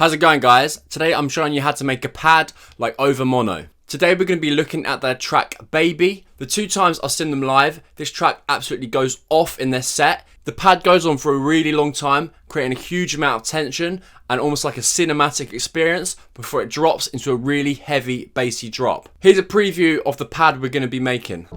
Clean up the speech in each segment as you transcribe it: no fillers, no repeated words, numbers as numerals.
How's it going, guys? Today I'm showing you how to make a pad like Overmono. Today we're going to be looking at their track Baby. The 2 times I've seen them live, this track absolutely goes off in their set. The pad goes on for a really long time, creating a huge amount of tension and almost like a cinematic experience before it drops into a really heavy bassy drop. Here's a preview of the pad we're going to be making.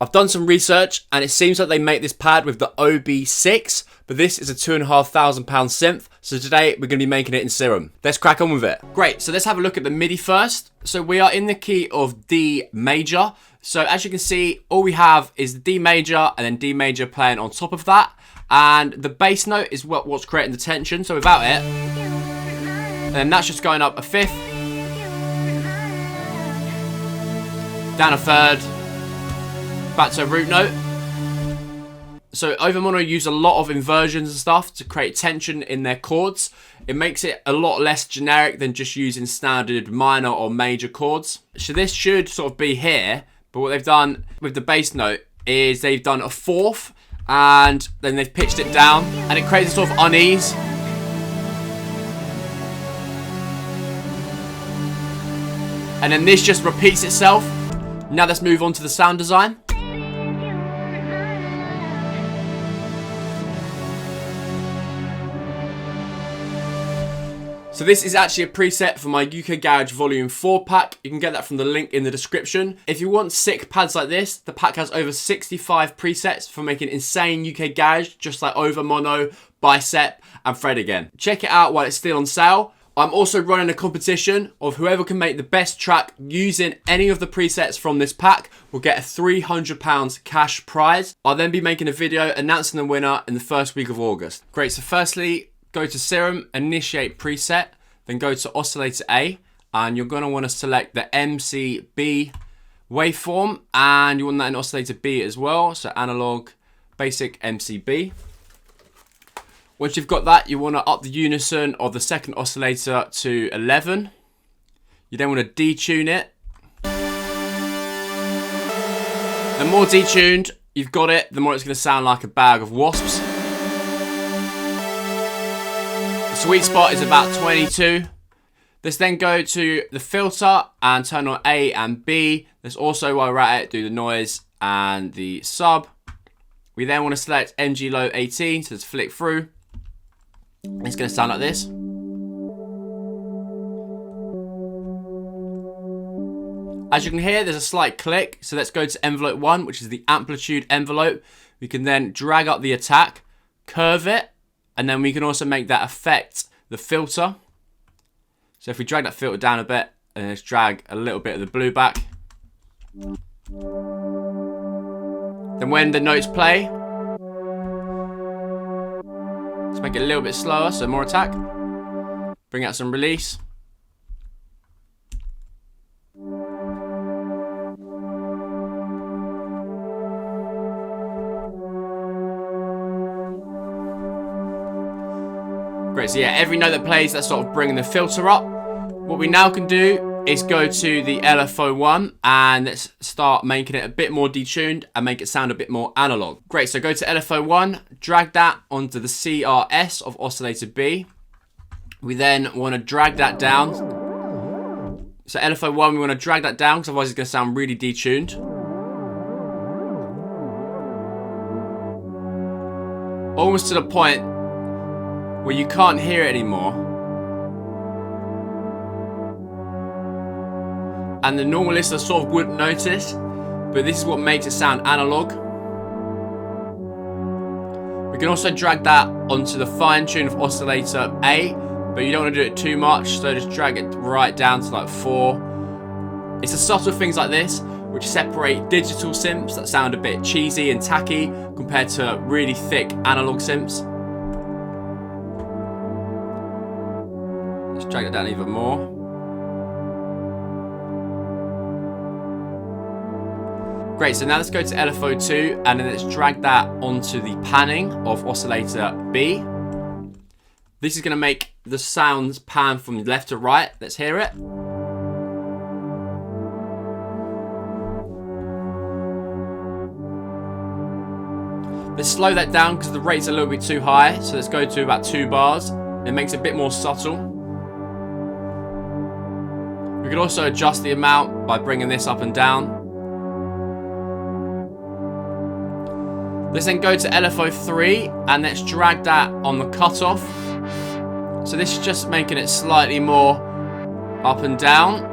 I've done some research and it seems like they make this pad with the OB6, but this is a £2,500 synth, so today we're going to be making it in Serum. Let's crack on with it. Great, so let's have a look at the MIDI first. So we are in the key of D major. So as you can see, all we have is the D major and then D major playing on top of that. And the bass note is what's creating the tension, so without it, and then that's just going up a fifth, down a third, back to a root note. So Overmono use a lot of inversions and stuff to create tension in their chords. It makes it a lot less generic than just using standard minor or major chords. So this should sort of be here, but what they've done with the bass note is they've done a fourth and then they've pitched it down and it creates a sort of unease. And then this just repeats itself. Now let's move on to the sound design. So this is actually a preset for my ukgarage Volume 4 pack. You can get that from the link in the description. If you want sick pads like this, the pack has over 65 presets for making insane ukgarage, just like Overmono, Bicep, and Fred again. Check it out while it's still on sale. I'm also running a competition of whoever can make the best track using any of the presets from this pack will get a £300 cash prize. I'll then be making a video announcing the winner in the first week of August. Great, so firstly, go to Serum, initiate preset, then go to oscillator A, and you're going to want to select the MCB waveform, and you want that in oscillator B as well, so analog, basic MCB. Once you've got that, you want to up the unison of the second oscillator to 11. You then want to detune it. The more detuned you've got it, the more it's going to sound like a bag of wasps. The sweet spot is about 22. Let's then go to the filter and turn on A and B. Let's also, while we're at it, do the noise and the sub. We then want to select MG low 18, so let's flick through. It's going to sound like this. As you can hear, there's a slight click. So let's go to envelope 1, which is the amplitude envelope. We can then drag up the attack, curve it, and then we can also make that affect the filter. So if we drag that filter down a bit, and let's drag a little bit of the blue back. Then when the notes play, let's make it a little bit slower, so more attack. Bring out some release. Great, so yeah, every note that plays, that's sort of bringing the filter up. What we now can do is go to the LFO1 and let's start making it a bit more detuned and make it sound a bit more analog. Great, so go to LFO1, drag that onto the CRS of oscillator B. We then want to drag that down. So LFO1, we want to drag that down because otherwise it's going to sound really detuned. Almost to the point where you can't hear it anymore. And the normal listener sort of wouldn't notice, but this is what makes it sound analog. We can also drag that onto the fine tune of oscillator A, but you don't want to do it too much, so just drag it right down to like 4. It's the subtle things like this which separate digital synths that sound a bit cheesy and tacky compared to really thick analog synths. Drag it down even more. Great, so now let's go to LFO2 and then let's drag that onto the panning of oscillator B. This is going to make the sounds pan from left to right. Let's hear it. Let's slow that down because the rate's a little bit too high. So let's go to about 2 bars. It makes it a bit more subtle. We can also adjust the amount by bringing this up and down. Let's then go to LFO3 and let's drag that on the cutoff. So this is just making it slightly more up and down.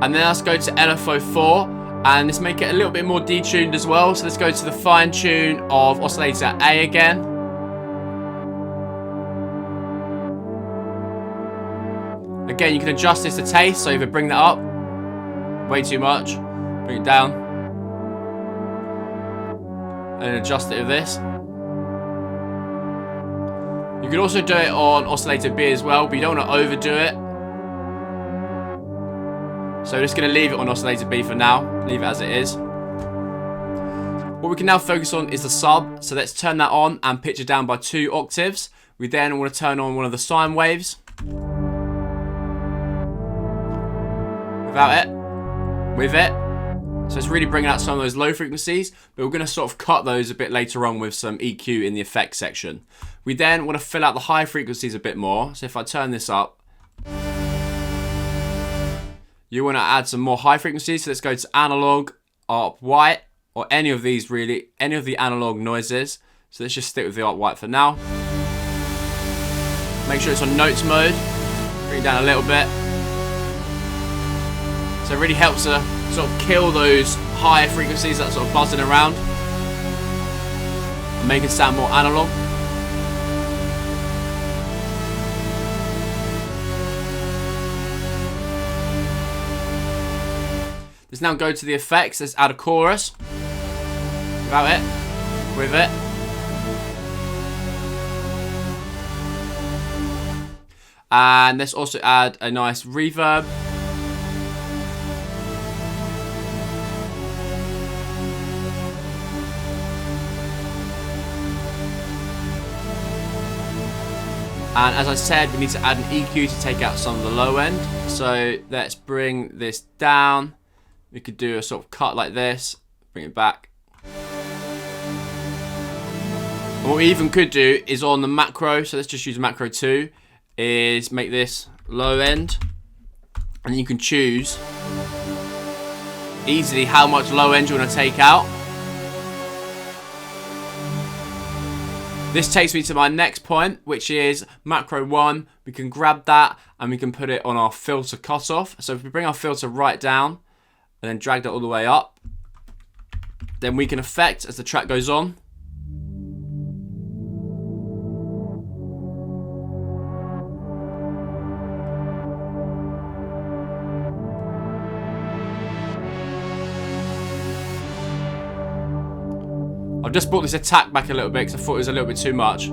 And then let's go to LFO4 and let's make it a little bit more detuned as well. So let's go to the fine tune of oscillator A again. Again, you can adjust this to taste, so if you bring that up, way too much, bring it down, and adjust it with this. You can also do it on oscillator B as well, but you don't want to overdo it. So we're just going to leave it on oscillator B for now, leave it as it is. What we can now focus on is the sub, so let's turn that on and pitch it down by 2 octaves. We then want to turn on one of the sine waves. Without it, with it. So it's really bringing out some of those low frequencies, but we're going to sort of cut those a bit later on with some EQ in the effects section. We then want to fill out the high frequencies a bit more. So if I turn this up, you want to add some more high frequencies. So let's go to analog, ARP white, or any of these really, any of the analog noises. So let's just stick with the ARP white for now. Make sure it's on notes mode. Bring it down a little bit. So it really helps to sort of kill those higher frequencies that are sort of buzzing around and make it sound more analog. Let's now go to the effects. Let's add a chorus. Without it. With it. And let's also add a nice reverb. And as I said, we need to add an EQ to take out some of the low end. So let's bring this down. We could do a sort of cut like this, bring it back. And what we even could do is on the macro, so let's just use macro 2, is make this low end. And you can choose easily how much low end you want to take out. This takes me to my next point, which is macro 1. We can grab that and we can put it on our filter cutoff. So if we bring our filter right down and then drag that all the way up, then we can affect as the track goes on. I've just brought this attack back a little bit because I thought it was a little bit too much.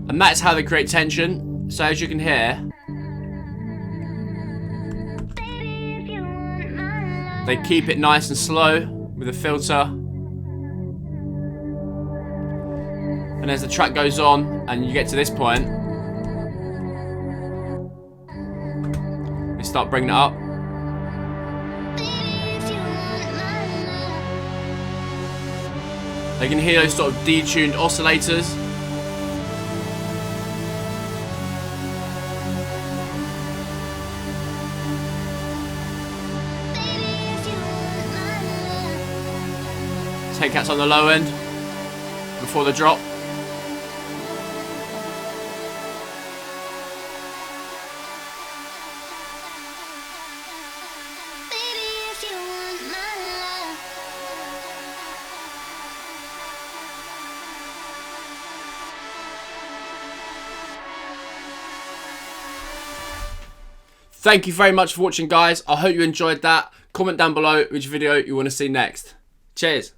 And that's how they create tension. So as you can hear, they keep it nice and slow with the filter. And as the track goes on and you get to this point, they start bringing it up. They can hear those sort of detuned oscillators. Take out some on the low end before the drop. Thank you very much for watching, guys. I hope you enjoyed that. Comment down below which video you want to see next. Cheers.